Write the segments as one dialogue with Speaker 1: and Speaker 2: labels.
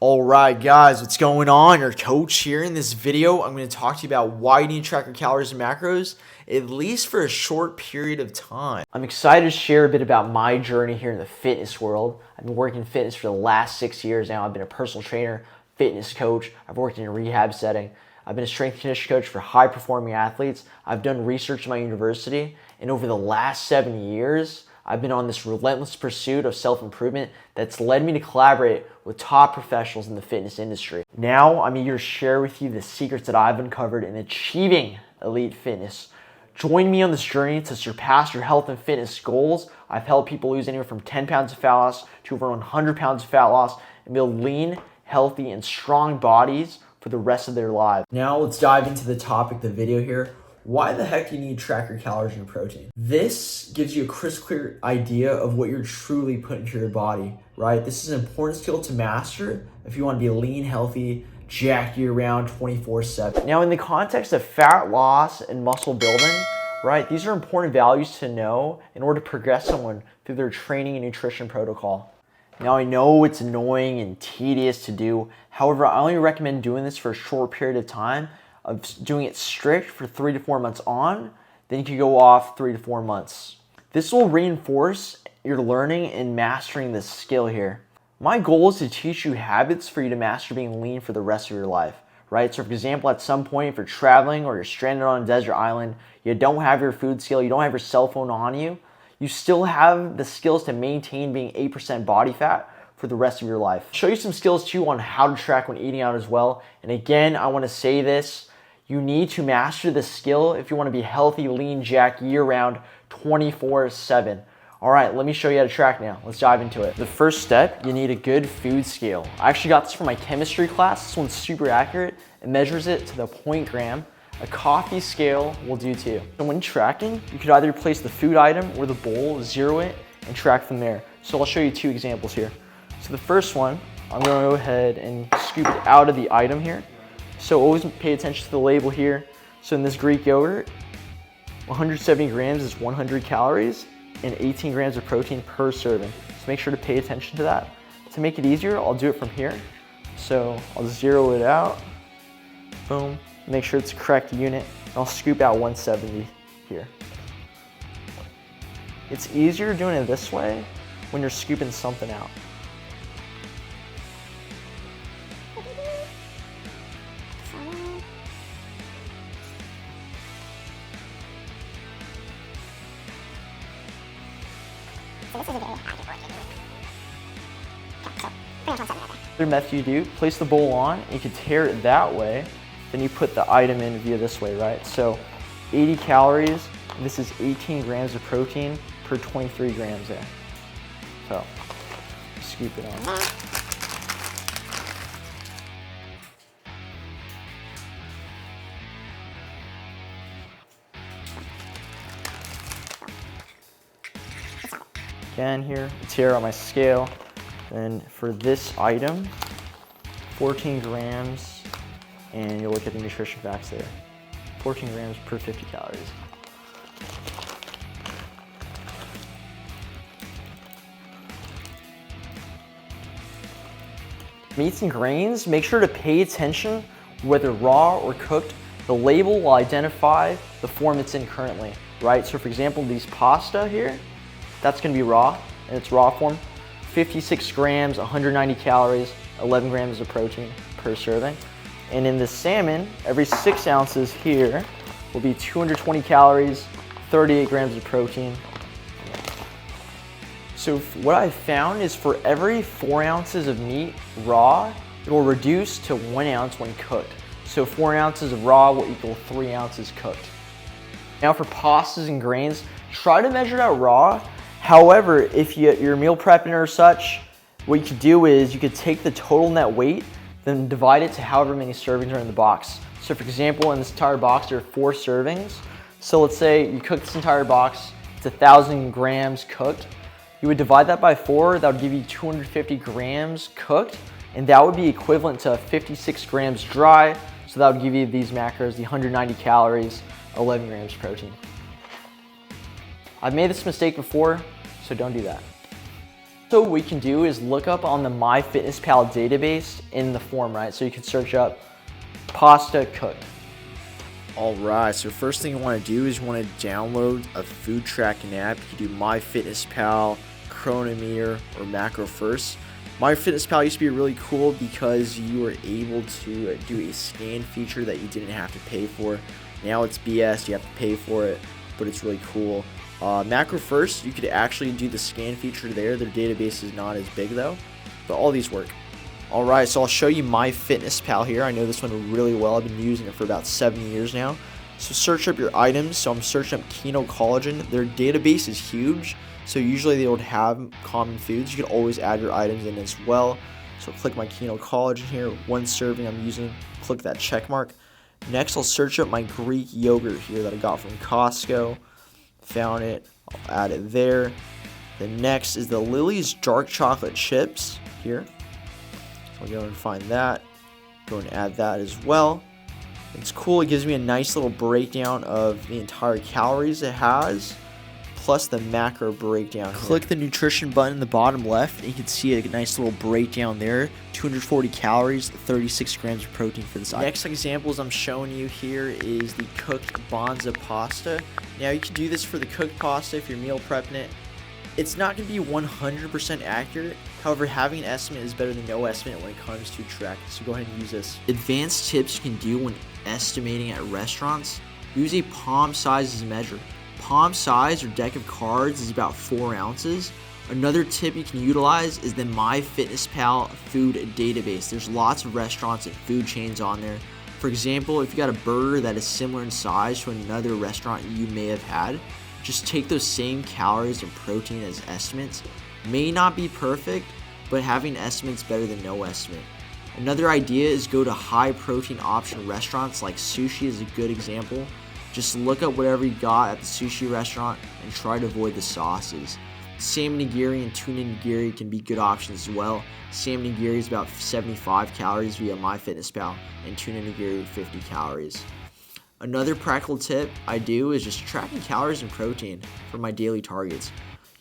Speaker 1: Alright guys, what's going on? Your coach here. In this video, I'm going to talk to you about why you need to track your calories and macros, at least for a short period of time. I'm excited to share a bit about my journey here in the fitness world. I've been working in fitness for the last 6 years now. I've been a personal trainer, fitness coach. I've worked in a rehab setting. I've been a strength and conditioning coach for high-performing athletes. I've done research at my university, and over the last 7 years, I've been on this relentless pursuit of self-improvement that's led me to collaborate with top professionals in the fitness industry. Now, I'm eager to share with you the secrets that I've uncovered in achieving elite fitness. Join me on this journey to surpass your health and fitness goals. I've helped people lose anywhere from 10 pounds of fat loss to over 100 pounds of fat loss and build lean, healthy, and strong bodies for the rest of their lives. Now, let's dive into the topic of the video here. Why the heck do you need to track your calories and your protein? This gives you a crystal clear idea of what you're truly putting into your body, right? This is an important skill to master if you want to be lean, healthy, jacked year-round, 24/7. Now, in the context of fat loss and muscle building, right, these are important values to know in order to progress someone through their training and nutrition protocol. Now, I know it's annoying and tedious to do. However, I only recommend doing this for a short period of time, of doing it strict for 3 to 4 months on, then you can go off 3 to 4 months. This will reinforce your learning and mastering this skill here. My goal is to teach you habits for you to master being lean for the rest of your life, right? So for example, at some point, if you're traveling or you're stranded on a desert island, you don't have your food scale, you don't have your cell phone on you, you still have the skills to maintain being 8% body fat for the rest of your life. I'll show you some skills too on how to track when eating out as well. And again, I want to say this, you need to master this skill if you want to be healthy, lean, jacked year-round, 24/7. All right, let me show you how to track now. Let's dive into it. The first step, you need a good food scale. I actually got this from my chemistry class. This one's super accurate. It measures it to the 0.1 gram. A coffee scale will do too. So when tracking, you could either place the food item or the bowl, zero it, and track from there. So I'll show you 2 examples here. So the first one, I'm gonna go ahead and scoop it out of the item here. So always pay attention to the label here. So in this Greek yogurt, 170 grams is 100 calories and 18 grams of protein per serving. So make sure to pay attention to that. To make it easier, I'll do it from here. So I'll zero it out, boom. Make sure it's the correct unit, and I'll scoop out 170 here. It's easier doing it this way when you're scooping something out. Other method you do, place the bowl on, and you can tear it that way, then you put the item in via this way, right? So 80 calories, this is 18 grams of protein per 23 grams there. So scoop it on. Again here, it's here on my scale. Then for this item, 14 grams, and you'll look at the nutrition facts there. 14 grams per 50 calories. Meats and grains, make sure to pay attention whether raw or cooked. The label will identify the form it's in currently, right? So for example, these pasta here, that's gonna be raw, in its raw form. 56 grams, 190 calories, 11 grams of protein per serving. And in the salmon, every 6 ounces here will be 220 calories, 38 grams of protein. So what I've found is for every 4 ounces of meat raw, it will reduce to 1 ounce when cooked. So 4 ounces of raw will equal 3 ounces cooked. Now for pastas and grains, try to measure it out raw. However, if you're meal prepping or such, what you could do is you could take the total net weight, then divide it to however many servings are in the box. So for example, in this entire box, there are 4 servings. So let's say you cook this entire box, it's 1,000 grams cooked. You would divide that by 4, that would give you 250 grams cooked, and that would be equivalent to 56 grams dry. So that would give you these macros, the 190 calories, 11 grams protein. I've made this mistake before, so don't do that. So what we can do is look up on the MyFitnessPal database in the form, right? So you can search up pasta cook. All right, so first thing you want to do is you want to download a food tracking app. You can do MyFitnessPal, Chronometer, or Macro First. MyFitnessPal used to be really cool because you were able to do a scan feature that you didn't have to pay for. Now it's BS, you have to pay for it, but it's really cool. Macro First, you could actually do the scan feature there. Their database is not as big though, but all these work. Alright, so I'll show you MyFitnessPal here. I know this one really well. I've been using it for about 7 years now. So search up your items. So I'm searching up Keto Collagen. Their database is huge, so usually they would have common foods. You can always add your items in as well. So click my Keto Collagen here. 1 serving I'm using. Click that check mark. Next, I'll search up my Greek yogurt here that I got from Costco. Found it. I'll add it there. The next is the Lily's dark chocolate chips here. So I'll go and find that. Go and add that as well. It's cool. It gives me a nice little breakdown of the entire calories it has, plus the macro breakdown. Click the nutrition button in the bottom left, and you can see a nice little breakdown there. 240 calories, 36 grams of protein for this item. Next examples I'm showing you here is the cooked bonza pasta. Now you can do this for the cooked pasta if you're meal prepping it. It's not going to be 100% accurate. However, having an estimate is better than no estimate when it comes to tracking. So go ahead and use this. Advanced tips you can do when estimating at restaurants. Use a palm size as a measure. Palm size or deck of cards is about 4 ounces. Another tip you can utilize is the MyFitnessPal food database. There's lots of restaurants and food chains on there. For example, if you got a burger that is similar in size to another restaurant you may have had, just take those same calories and protein as estimates. May not be perfect, but having estimates better than no estimate. Another idea is go to high protein option restaurants, like sushi is a good example. Just look up whatever you got at the sushi restaurant and try to avoid the sauces. Salmon nigiri and tuna nigiri can be good options as well. Salmon nigiri is about 75 calories via MyFitnessPal, and tuna nigiri 50 calories. Another practical tip I do is just tracking calories and protein for my daily targets.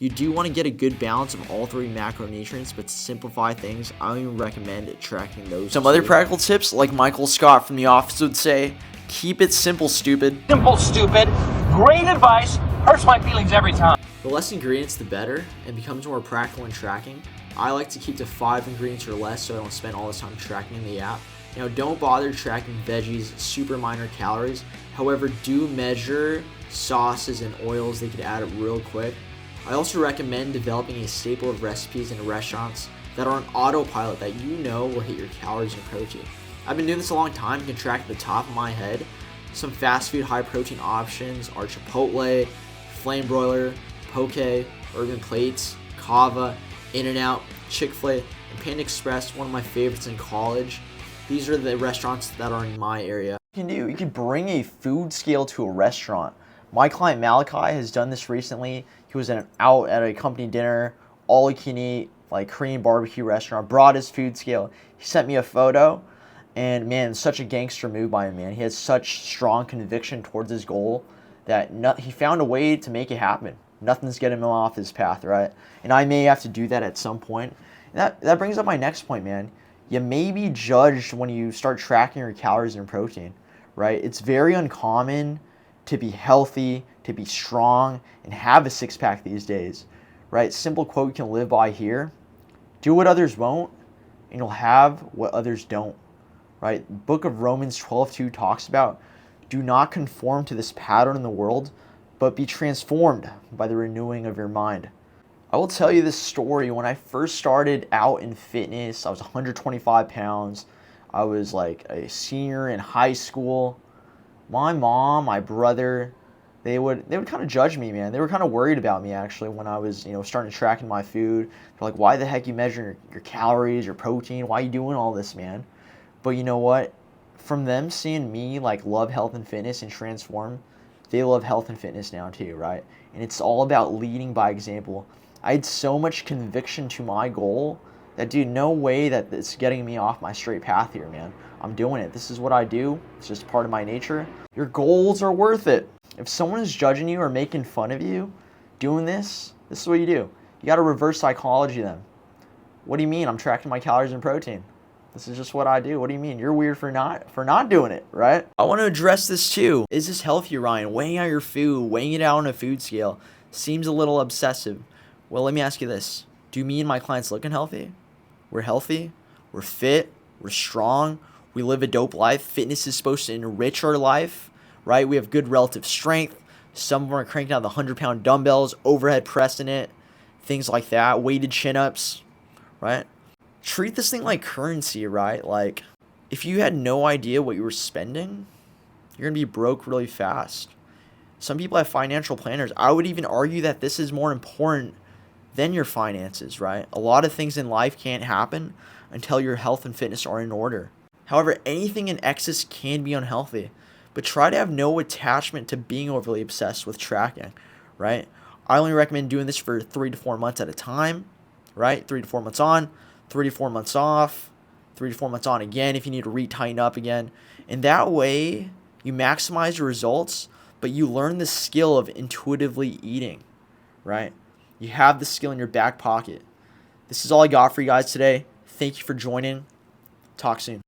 Speaker 1: You do want to get a good balance of all 3 macronutrients, but to simplify things, I don't even recommend tracking those. Some other practical tips, like Michael Scott from The Office would say, keep it simple, stupid.
Speaker 2: Simple, stupid. Great advice. Hurts my feelings every time.
Speaker 1: The less ingredients, the better, and becomes more practical in tracking. I like to keep to 5 ingredients or less so I don't spend all this time tracking in the app. Now, don't bother tracking veggies, super minor calories. However, do measure sauces and oils. They could add it real quick. I also recommend developing a staple of recipes in restaurants that are on autopilot that you know will hit your calories and protein. I've been doing this a long time. You can track at the top of my head. Some fast food high protein options are Chipotle, Flame Broiler, Poke, Urban Plates, Kava, In-N-Out, Chick-fil-A, and Panda Express, one of my favorites in college. These are the restaurants that are in my area. You can bring a food scale to a restaurant. My client Malachi has done this recently. He was out at a company dinner, all you can eat, like Korean barbecue restaurant, brought his food scale. He sent me a photo, and man, such a gangster move by him, man. He has such strong conviction towards his goal that he found a way to make it happen. Nothing's getting him off his path, right? And I may have to do that at some point. And that brings up my next point, man. You may be judged when you start tracking your calories and protein, right? It's very uncommon to be healthy, to be strong, and have a six-pack these days, right? Simple quote you can live by here: do what others won't, and you'll have what others don't, right? Book of Romans 12:2 talks about, do not conform to this pattern in the world, but be transformed by the renewing of your mind. I will tell you this story. When I first started out in fitness, I was 125 pounds. I was like a senior in high school. My mom, my brother, they would kind of judge me, man. They were kind of worried about me, actually, when I was, starting to track my food. They're like, why the heck you measure your calories, your protein? Why are you doing all this, man? But you know what? From them seeing me like love health and fitness and transform, they love health and fitness now too, right? And it's all about leading by example. I had so much conviction to my goal that, dude, no way that it's getting me off my straight path here, man. I'm doing it. This is what I do. It's just part of my nature. Your goals are worth it. If someone is judging you or making fun of you doing this, this is what you do. You got to reverse psychology them. What do you mean I'm tracking my calories and protein? This is just what I do. What do you mean? You're weird for not doing it, right? I want to address this too. Is this healthy, Ryan? Weighing out your food, weighing it out on a food scale seems a little obsessive. Well, let me ask you this. Do me and my clients looking healthy? We're healthy. We're fit. We're strong. We live a dope life. Fitness is supposed to enrich our life, right? We have good relative strength. Some of them are cranking out the 100-pound dumbbells, overhead pressing it, things like that, weighted chin-ups, right? Treat this thing like currency, right? Like, if you had no idea what you were spending, you're going to be broke really fast. Some people have financial planners. I would even argue that this is more important than your finances, right? A lot of things in life can't happen until your health and fitness are in order. However, anything in excess can be unhealthy, but try to have no attachment to being overly obsessed with tracking, right? I only recommend doing this for 3 to 4 months at a time, right? 3 to 4 months on, 3 to 4 months off, 3 to 4 months on again if you need to re-tighten up again. And that way, you maximize your results, but you learn the skill of intuitively eating, right? You have the skill in your back pocket. This is all I got for you guys today. Thank you for joining. Talk soon.